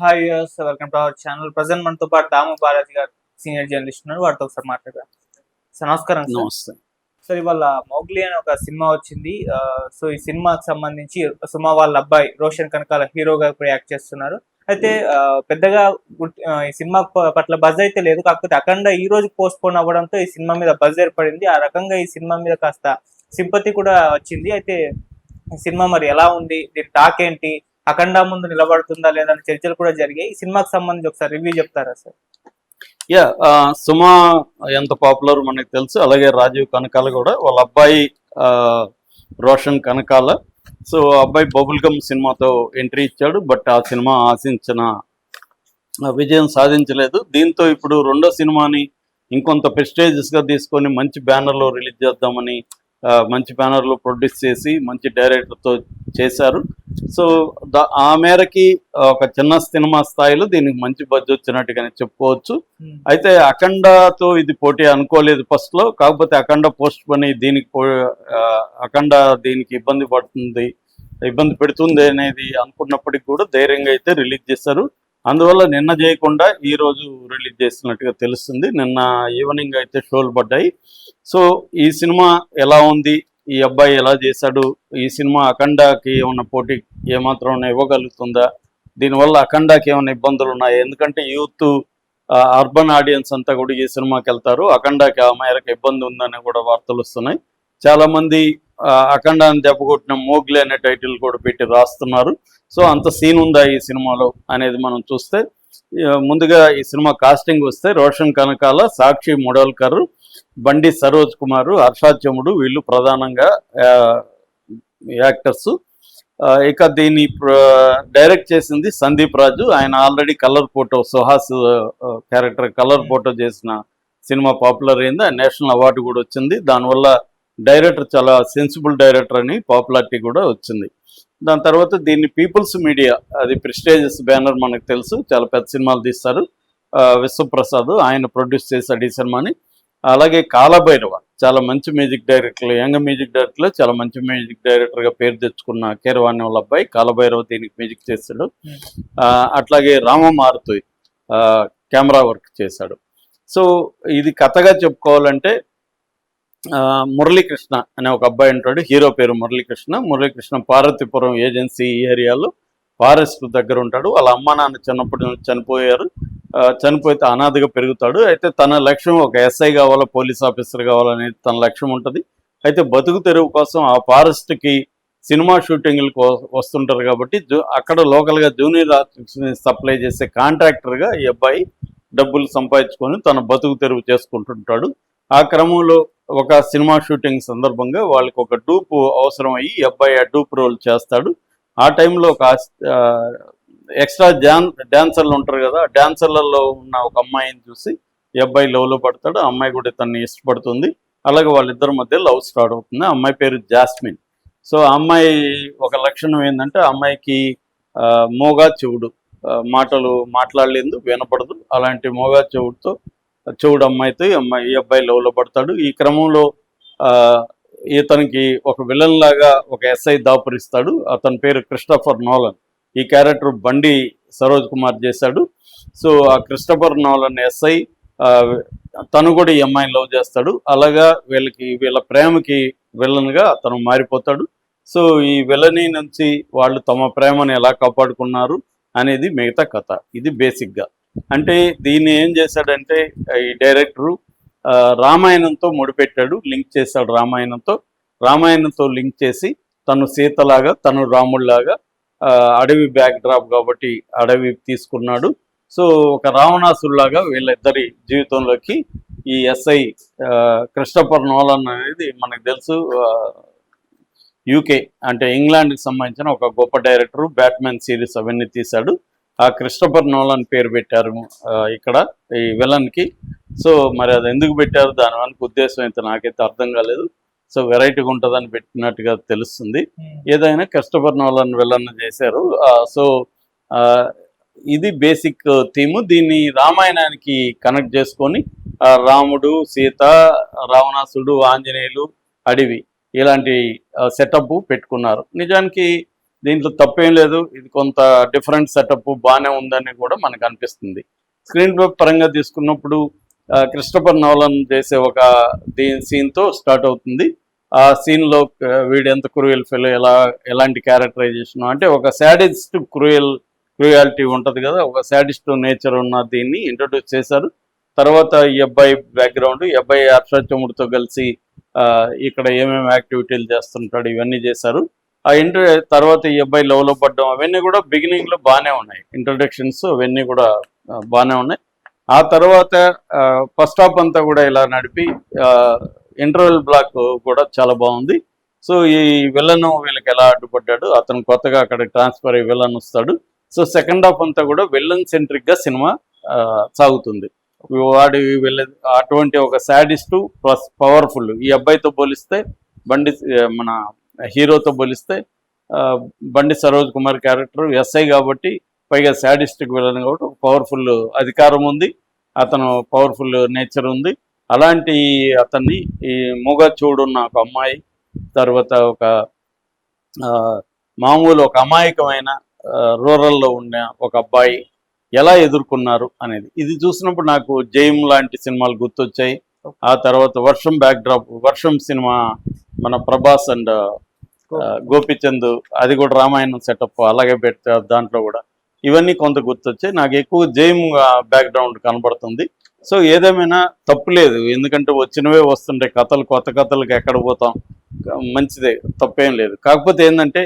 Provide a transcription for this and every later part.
Hi viewers, welcome to our channel. Present మనతో పాటు దాము బాలాజీ గారు సీనియర్ జర్నలిస్ట్ ఉన్నారు. వారితో ఒకసారి మాట్లాడదాం. సార్ నమస్కారం. నమస్తే. సార్ ఇవాళ మౌగ్లీ అనే ఒక సినిమా వచ్చింది. సో ఈ సినిమాకి సంబంధించి సుమ వాళ్ళ అబ్బాయి రోషన్ కనకాల హీరోగా ఇప్పుడు యాక్ట్ చేస్తున్నారు. అయితే పెద్దగా ఈ సినిమా పట్ల బజ్ అయితే లేదు. కాకపోతే అఖండ ఈ రోజు పోస్ట్ పోన్ అవ్వడంతో ఈ సినిమా మీద బజ్ ఏర్పడింది. ఆ రకంగా ఈ సినిమా మీద కాస్త సింపతి కూడా వచ్చింది. అయితే ఈ సినిమా మరి ఎలా ఉంది, దీని టాక్ ఏంటి, అఖండ ముందు నిలబడుతుందా లేదా అని చర్చలు కూడా జరిగాయి. ఈ సినిమాకి సంబంధించి ఒకసారి రివ్యూ చెప్తారా సార్? సుమా ఎంత పాపులర్ మనకు తెలుసు. అలాగే రాజీవ్ కనకాల కూడా వాళ్ళ అబ్బాయి రోషన్ కనకాల. సో అబ్బాయి బబుల్ గమ్ సినిమాతో ఎంట్రీ ఇచ్చాడు. బట్ ఆ సినిమా ఆశించిన విజయం సాధించలేదు. దీంతో ఇప్పుడు రెండో సినిమాని ఇంకొంత ప్రెస్టేజియస్గా తీసుకొని మంచి బ్యానర్లో రిలీజ్ చేద్దామని మంచి బ్యానర్లో ప్రొడ్యూస్ చేసి మంచి డైరెక్టర్తో చేశారు. సో ఆ మేరకి ఒక చిన్న సినిమా స్థాయిలో దీనికి మంచి బడ్జెట్ వచ్చినట్టుగానే చెప్పుకోవచ్చు. అయితే అఖండతో ఇది పోటీ అనుకోలేదు ఫస్ట్లో. కాకపోతే అఖండ పోస్ట్ పని అఖండ దీనికి ఇబ్బంది పెడుతుంది అనేది అనుకున్నప్పటికీ కూడా ధైర్యంగా అయితే రిలీజ్ చేశారు. అందువల్ల నిన్న చేయకుండా ఈ రోజు రిలీజ్ చేసినట్టుగా తెలుస్తుంది. నిన్న ఈవినింగ్ అయితే షోలు పడ్డాయి. సో ఈ సినిమా ఎలా ఉంది, ఈ అబ్బాయి ఎలా చేశాడు, ఈ సినిమా అఖండాకి ఏమైనా పోటీ ఏమాత్రం ఇవ్వగలుగుతుందా, దీనివల్ల అఖండాకి ఏమైనా ఇబ్బందులు ఉన్నాయి? ఎందుకంటే యూత్ అర్బన్ ఆడియన్స్ అంతా కూడా ఈ సినిమాకి వెళ్తారు. అఖండాకి ఆ మేరకు ఇబ్బంది ఉందని కూడా వార్తలు వస్తున్నాయి. చాలామంది అఖండాన్ని దెబ్బకొట్టిన మోగ్లీ అనే టైటిల్ కూడా పెట్టి రాస్తున్నారు. సో అంత సీన్ ఉందా ఈ సినిమాలో అనేది మనం చూస్తే, ముందుగా ఈ సినిమా కాస్టింగ్ వస్తే రోషన్ కనకాల, సాక్షి ముడోల్కర్, బండి సరోజ్ కుమార్, హర్షాచముడు వీళ్ళు ప్రధానంగా యాక్టర్స్. ఇక దీన్ని డైరెక్ట్ చేసింది సందీప్ రాజు. ఆయన already colour photo, Suhas character colour photo చేసిన సినిమా పాపులర్ అయింది. నేషనల్ అవార్డు కూడా వచ్చింది. దానివల్ల డైరెక్టర్ చాలా సెన్సిబుల్ డైరెక్టర్ అని పాపులారిటీ కూడా వచ్చింది. దాని తర్వాత దీన్ని పీపుల్స్ మీడియా, అది ప్రెస్టేజియస్ బ్యానర్ మనకు తెలుసు, చాలా పెద్ద సినిమాలు తీస్తారు. విశ్వప్రసాద్ ఆయన ప్రొడ్యూస్ చేశాడు ఈ సినిమాని. అలాగే కాలభైరవ చాలా మంచి మ్యూజిక్ డైరెక్టర్లు, యంగ్ మ్యూజిక్ డైరెక్టర్లు చాలా మంచి మ్యూజిక్ డైరెక్టర్గా పేరు తెచ్చుకున్న కీరవాణి వాళ్ళ అబ్బాయి కాలభైరవ దీనికి మ్యూజిక్ చేశాడు. అట్లాగే రామమారుతి కెమెరా వర్క్ చేశాడు. సో ఇది కథగా చెప్పుకోవాలంటే మురళీకృష్ణ అనే ఒక అబ్బాయి ఉంటాడు. హీరో పేరు మురళీకృష్ణ పార్వతీపురం ఏజెన్సీ ఏరియాలో ఫారెస్ట్ దగ్గర ఉంటాడు. వాళ్ళ అమ్మ నాన్న చిన్నప్పటి నుంచి చనిపోయారు. చనిపోతే అనాథగా పెరుగుతాడు. అయితే తన లక్ష్యం ఒక ఎస్ఐ కావాలా, పోలీస్ ఆఫీసర్ కావాలనేది తన లక్ష్యం ఉంటుంది. అయితే బతుకు తెరువు కోసం ఆ ఫారెస్ట్కి సినిమా షూటింగ్లకు వస్తుంటారు కాబట్టి అక్కడ లోకల్గా జూనియర్ ఆర్టిస్ట్ని సప్లై చేసే కాంట్రాక్టర్గా ఈ అబ్బాయి డబ్బులు సంపాదించుకొని తన బతుకు తెరువు చేసుకుంటుంటాడు. ఆ క్రమంలో ఒక సినిమా షూటింగ్ సందర్భంగా వాళ్ళకి ఒక డూప్ అవసరం అయ్యి ఈ అబ్బాయి ఆ డూప్ రోల్ చేస్తాడు. ఆ టైంలో ఒక ఎక్స్ట్రా డాన్సర్లు ఉంటారు కదా, డాన్సర్లలో ఉన్న ఒక అమ్మాయిని చూసి ఈ అబ్బాయి లవ్లో పడతాడు. ఆ అమ్మాయి కూడా తనని ఇష్టపడుతుంది. అలాగే వాళ్ళిద్దరి మధ్య లవ్ స్టార్ట్ అవుతుంది. ఆ అమ్మాయి పేరు జాస్మిన్. సో ఆ అమ్మాయి ఒక లక్షణం ఏంటంటే ఆ అమ్మాయికి మోగా చెవుడు, మాటలు మాట్లాడలేదు, వినపడదు. అలాంటి మోగా చెవుడు అమ్మాయితో ఈ అబ్బాయి లవ్లో పడతాడు. ఈ క్రమంలో ఇతనికి ఒక విలన్ లాగా ఒక ఎస్ఐ దాపురిస్తాడు. అతని పేరు క్రిస్టఫర్ నోలన్. ఈ క్యారెక్టర్ బండి సరోజ్ కుమార్ చేశాడు. సో ఆ క్రిస్టఫర్ నోలన్ ఎస్ఐ తను కూడా ఈ అమ్మాయిని లవ్ చేస్తాడు. అలాగా వీళ్ళ ప్రేమకి విలన్గా అతను మారిపోతాడు. సో ఈ విలని నుంచి వాళ్ళు తమ ప్రేమను ఎలా కాపాడుకున్నారు అనేది మిగతా కథ. ఇది బేసిక్గా. అంటే దీన్ని ఏం చేశాడంటే ఈ డైరెక్టరు రామాయణంతో ముడిపెట్టాడు, లింక్ చేశాడు. రామాయణంతో లింక్ చేసి తను సీతలాగా, తను రాముడిలాగా, అడవి బ్యాక్ డ్రాప్ కాబట్టి అడవి తీసుకున్నాడు. సో ఒక రావణాసురులాగా వీళ్ళిద్దరి జీవితంలోకి ఈ ఎస్ఐ క్రిస్టఫర్ నోలన్ అనేది మనకు తెలుసు, యూకే అంటే ఇంగ్లాండ్కి సంబంధించిన ఒక గొప్ప డైరెక్టరు. బ్యాట్మెన్ సిరీస్ అవన్నీ తీశాడు. ఆ క్రిస్టఫర్ నోలన్ పేరు పెట్టారు ఇక్కడ ఈ విలన్కి. సో మరి అది ఎందుకు పెట్టారు, దాని వెనక ఉద్దేశం అయితే నాకైతే అర్థం కాలేదు. సో వెరైటీగా ఉంటుందని పెట్టినట్టుగా తెలుస్తుంది. ఏదైనా క్రిస్టఫర్ నోలన్ విలన్ చేశారు. సో ఇది బేసిక్ థీము. దీన్ని రామాయణానికి కనెక్ట్ చేసుకొని రాముడు, సీత, రావణాసుడు, ఆంజనేయులు, అడవి ఇలాంటి సెటప్ పెట్టుకున్నారు. నిజానికి దీంట్లో తప్పేం లేదు, ఇది కొంత డిఫరెంట్ సెటప్ బాగానే ఉందని కూడా మనకు అనిపిస్తుంది. స్క్రీన్ ప్లే పరంగా తీసుకున్నప్పుడు క్రిస్టోఫర్ నోలన్ చేసే ఒక సీన్తో స్టార్ట్ అవుతుంది. ఆ సీన్లో వీడు ఎంత క్రూయల్ ఫెలో, ఎలాంటి క్యారెక్టరైజేషన్ అంటే ఒక సాడిస్ట్ క్రూయాలిటీ ఉంటుంది కదా, ఒక సాడిస్ట్ నేచర్ ఉన్న దీన్ని ఇంట్రొడ్యూస్ చేశారు. తర్వాత ఈ అబ్బాయి బ్యాక్గ్రౌండ్, ఈ అబ్బాయి హర్షచముడితో కలిసి ఇక్కడ ఏమేమి యాక్టివిటీలు చేస్తుంటాడు ఇవన్నీ చేశారు. ఆ తర్వాత ఈ అబ్బాయి లవ్లో పడ్డం అవన్నీ కూడా బిగినింగ్లో బాగానే ఉన్నాయి, ఇంట్రొడక్షన్స్ అవన్నీ కూడా బాగానే ఉన్నాయి. ఆ తర్వాత ఫస్ట్ హాఫ్ అంతా కూడా ఇలా నడిపి ఇంటర్వెల్ బ్లాక్ కూడా చాలా బాగుంది. సో ఈ విలన్ వీళ్ళకి ఎలా అడ్డుపడ్డాడు, అతను కొత్తగా అక్కడ ట్రాన్స్ఫర్ అయ్యి విలన్ వస్తాడు. సో సెకండ్ హాఫ్ అంతా కూడా విలన్ సెంట్రిక్గా సినిమా సాగుతుంది. వాడి అటువంటి ఒక సాడిస్టు ప్లస్ పవర్ఫుల్, ఈ అబ్బాయితో పోలిస్తే మన హీరోతో పోలిస్తే బండి సరోజ్ కుమార్ క్యారెక్టర్ ఎస్ఐ కాబట్టి, పైగా సాడిస్టిక్ విలన్ కాబట్టి ఒక పవర్ఫుల్ అధికారం ఉంది, అతను పవర్ఫుల్ నేచర్ ఉంది. అలాంటి అతన్ని ఈ మూగ చూడున్న ఒక అమ్మాయి, తర్వాత ఒక మామూలు ఒక అమాయకమైన రూరల్లో ఉన్న ఒక అబ్బాయి ఎలా ఎదుర్కొన్నారు అనేది ఇది చూసినప్పుడు నాకు జైమ్ లాంటి సినిమాలు గుర్తొచ్చాయి. ఆ తర్వాత వర్షం బ్యాక్డ్రాప్, వర్షం సినిమా మన ప్రభాస్ అండ్ గోపిచంద్, అది కూడా రామాయణం సెటప్ అలాగే పెట్టారు దాంట్లో కూడా. ఇవన్నీ కొంత గుర్తొచ్చాయి. నాకు ఎక్కువ జైమ్ బ్యాక్గ్రౌండ్ కనబడుతుంది. సో ఏదేమైనా తప్పు లేదు, ఎందుకంటే వచ్చినవే వస్తుంటే కథలు, కొత్త కథలకు ఎక్కడ పోతాం, మంచిదే, తప్పేం లేదు. కాకపోతే ఏంటంటే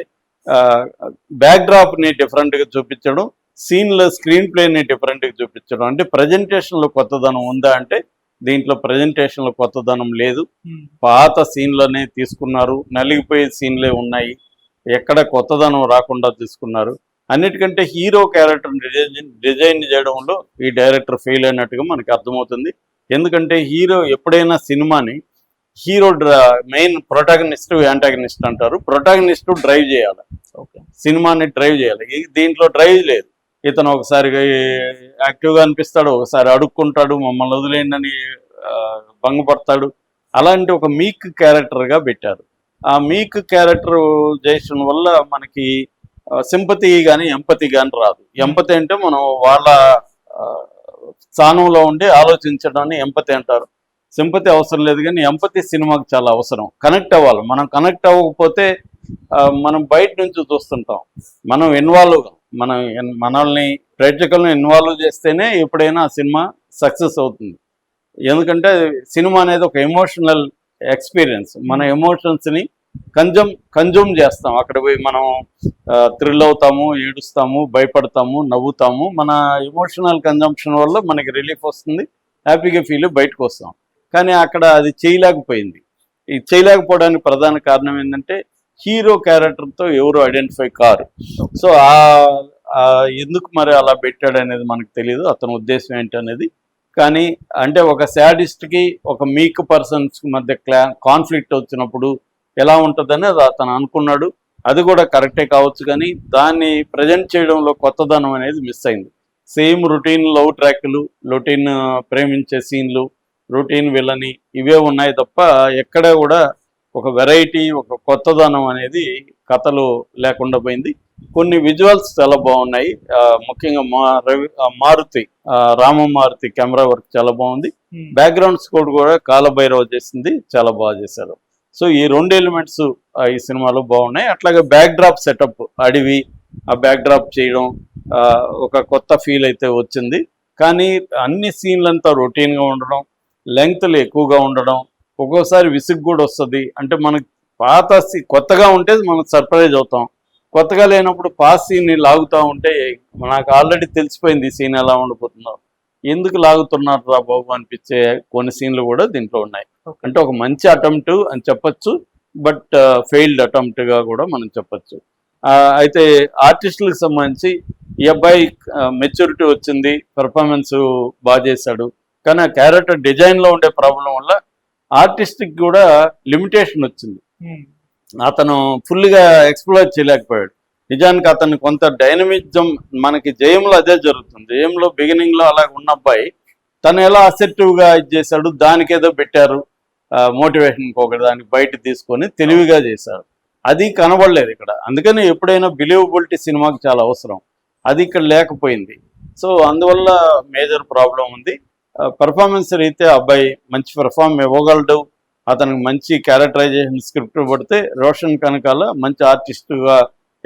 బ్యాక్డ్రాప్ని డిఫరెంట్గా చూపించడం, సీన్లో స్క్రీన్ ప్లేని డిఫరెంట్గా చూపించడం, అంటే ప్రజెంటేషన్లో కొత్తదనం ఉందా అంటే దీంట్లో ప్రజెంటేషన్లో కొత్తదనం లేదు. పాత సీన్లనే తీసుకున్నారు, నలిగిపోయే సీన్లే ఉన్నాయి, ఎక్కడ కొత్తదనం రాకుండా తీసుకున్నారు. అన్నిటికంటే హీరో క్యారెక్టర్ డిజైన్ చేయడంలో ఈ డైరెక్టర్ ఫెయిల్ అయినట్టుగా మనకి అర్థమవుతుంది. ఎందుకంటే హీరో ఎప్పుడైనా సినిమాని హీరో మెయిన్ ప్రొటాగనిస్ట్, యాంటాగనిస్ట్ అంటారు. ప్రొటాగనిస్ట్ డ్రైవ్ చేయాలి, సినిమాని డ్రైవ్ చేయాలి. దీంట్లో డ్రైవ్ లేదు. ఇతను ఒకసారి యాక్టివ్గా అనిపిస్తాడు, ఒకసారి అడుక్కుంటాడు, మమ్మల్ని వదిలేయండి అని భంగపడతాడు. అలాంటి ఒక మీక్ క్యారెక్టర్గా పెట్టారు. ఆ మీక్ క్యారెక్టరైజేషన్ వల్ల మనకి సింపతి కానీ ఎంపతి కానీ రాదు. ఎంపతి అంటే మనం వాళ్ళ స్థానంలో ఉండి ఆలోచించడాన్ని ఎంపతి అంటారు. సింపతి అవసరం లేదు, కానీ ఎంపతి సినిమాకి చాలా అవసరం. కనెక్ట్ అవ్వాలి. మనం కనెక్ట్ అవ్వకపోతే మనం బయట నుంచి చూస్తుంటాం, మనం ఇన్వాల్వ్, మనల్ని ప్రేక్షకులను ఇన్వాల్వ్ చేస్తేనే ఎప్పుడైనా ఆ సినిమా సక్సెస్ అవుతుంది. ఎందుకంటే సినిమా అనేది ఒక ఎమోషనల్ ఎక్స్పీరియన్స్. మన ఎమోషన్స్ని కన్జ్యూమ్ చేస్తాం. అక్కడ పోయి మనం థ్రిల్ అవుతాము, ఏడుస్తాము, భయపడతాము, నవ్వుతాము. మన ఎమోషనల్ కన్జంప్షన్ వల్ల మనకి రిలీఫ్ వస్తుంది, హ్యాపీగా ఫీల్ బయటకు వస్తాం. కానీ అక్కడ అది చేయలేకపోయింది. ఈ చేయలేకపోవడానికి ప్రధాన కారణం ఏంటంటే హీరో క్యారెక్టర్తో ఎవరు ఐడెంటిఫై కారు. సో ఎందుకు మరి అలా పెట్టాడు అనేది మనకు తెలియదు, అతని ఉద్దేశం ఏంటి అనేది. కానీ అంటే ఒక శాడిస్ట్కి ఒక మీక్ పర్సన్స్ మధ్య కాన్ఫ్లిక్ట్ వచ్చినప్పుడు ఎలా ఉంటుందని అది అతను అనుకున్నాడు. అది కూడా కరెక్టే కావచ్చు, కానీ దాన్ని ప్రజెంట్ చేయడంలో కొత్తదనం అనేది మిస్ అయింది. సేమ్ రొటీన్ లవ్ ట్రాక్లు, రొటీన్ ప్రేమించే సీన్లు, రొటీన్ విలని ఇవే ఉన్నాయి తప్ప ఎక్కడ కూడా ఒక వెరైటీ, ఒక కొత్తదనం అనేది కథలో లేకుండా పోయింది. కొన్ని విజువల్స్ చాలా బాగున్నాయి. ముఖ్యంగా మారుతి, రామమారుతి కెమెరా వర్క్ చాలా బాగుంది. బ్యాక్గ్రౌండ్ స్కోర్ కూడా కాలభైరవ చేసింది, చాలా బాగా చేశారు. సో ఈ రెండు ఎలిమెంట్స్ ఈ సినిమాలో బాగున్నాయి. అట్లాగే బ్యాక్డ్రాప్ సెటప్, అడవి, ఆ బ్యాక్డ్రాప్ చేయడం ఒక కొత్త ఫీల్ అయితే వచ్చింది. కానీ అన్ని సీన్లంతా రొటీన్గా ఉండడం, లెంగ్త్లు ఎక్కువగా ఉండడం, ఒక్కోసారి విసుగు కూడా వస్తుంది. అంటే మనకి పాత కొత్తగా ఉంటే మనం సర్ప్రైజ్ అవుతాం, కొత్తగా లేనప్పుడు పాత సీన్ని లాగుతూ ఉంటే నాకు ఆల్రెడీ తెలిసిపోయింది ఈ సీన్ ఎలా ఉండిపోతుందో, ఎందుకు లాగుతున్నారు రా బాబు అనిపించే కొన్ని సీన్లు కూడా దీంట్లో ఉన్నాయి. అంటే ఒక మంచి అటెంప్ట్ అని చెప్పచ్చు, బట్ ఫెయిల్డ్ అటెంప్ట్గా కూడా మనం చెప్పచ్చు. అయితే ఆర్టిస్టులకు సంబంధించి ఈ అబ్బాయి మెచ్యూరిటీ వచ్చింది, పెర్ఫార్మెన్స్ బాగా చేశాడు. కానీ ఆ క్యారెక్టర్ డిజైన్లో ఉండే ప్రాబ్లం వల్ల ఆర్టిస్ట్కి కూడా లిమిటేషన్ వచ్చింది. అతను ఫుల్గా ఎక్స్ప్లోర్ చేయలేకపోయాడు. నిజానికి అతను కొంత డైనమిజం, మనకి జయంలో అదే జరుగుతుంది. జయంలో బిగినింగ్లో అలా ఉన్న అబ్బాయి తను ఎలా అసెప్టివ్గా ఇది చేశాడు, దానికి ఏదో పెట్టారు మోటివేషన్, ఒకటి దానికి బయట తీసుకొని తెలివిగా చేశారు. అది కనబడలేదు ఇక్కడ. అందుకని ఎప్పుడైనా బిలీవబిలిటీ సినిమాకి చాలా అవసరం, అది ఇక్కడ లేకపోయింది. సో అందువల్ల మేజర్ ప్రాబ్లం ఉంది. పెర్ఫార్మెన్స్ రీతే అబ్బాయి మంచి పెర్ఫార్మ్ ఇవ్వగలడు, అతనికి మంచి క్యారెక్టరైజేషన్ స్క్రిప్ట్ పడితే రోషన్ కనకాల మంచి ఆర్టిస్టుగా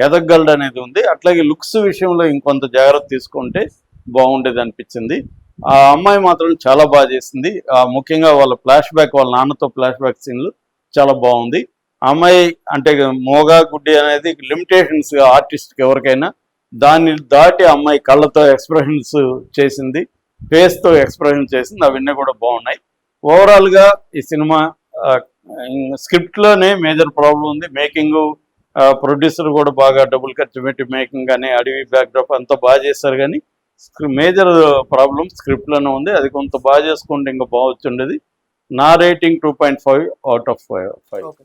ఎదగలడు అనేది ఉంది. అట్లాగే లుక్స్ విషయంలో ఇంకొంత జాగ్రత్త తీసుకుంటే బాగుండేది అనిపించింది. ఆ అమ్మాయి మాత్రం చాలా బాగా చేసింది. ముఖ్యంగా వాళ్ళ ఫ్లాష్ బ్యాక్, వాళ్ళ నాన్నతో ఫ్లాష్ బ్యాక్ సీన్లు చాలా బాగుంది. ఆ అమ్మాయి అంటే మోగా గుడ్డి అనేది లిమిటేషన్స్ ఆర్టిస్ట్కి ఎవరికైనా, దాన్ని దాటి అమ్మాయి కళ్ళతో ఎక్స్ప్రెషన్స్ చేసింది, ఫేస్తో ఎక్స్ప్రెషన్ చేసింది, అవన్నీ కూడా బాగున్నాయి. ఓవరాల్గా ఈ సినిమా స్క్రిప్ట్లోనే మేజర్ ప్రాబ్లం ఉంది. మేకింగ్, ప్రొడ్యూసర్ కూడా బాగా డబుల్ ఖర్చు పెట్టి మేకింగ్ కానీ అడవి బ్యాక్డ్రాప్ అంతా బాగా చేశారు, కానీ మేజర్ ప్రాబ్లం స్క్రిప్ట్లోనే ఉంది. అది కొంత బాగా చేసుకుంటే ఇంకా బాగా వచ్చిండేది. నా రేటింగ్ 2.5 out of 5. ఓకే.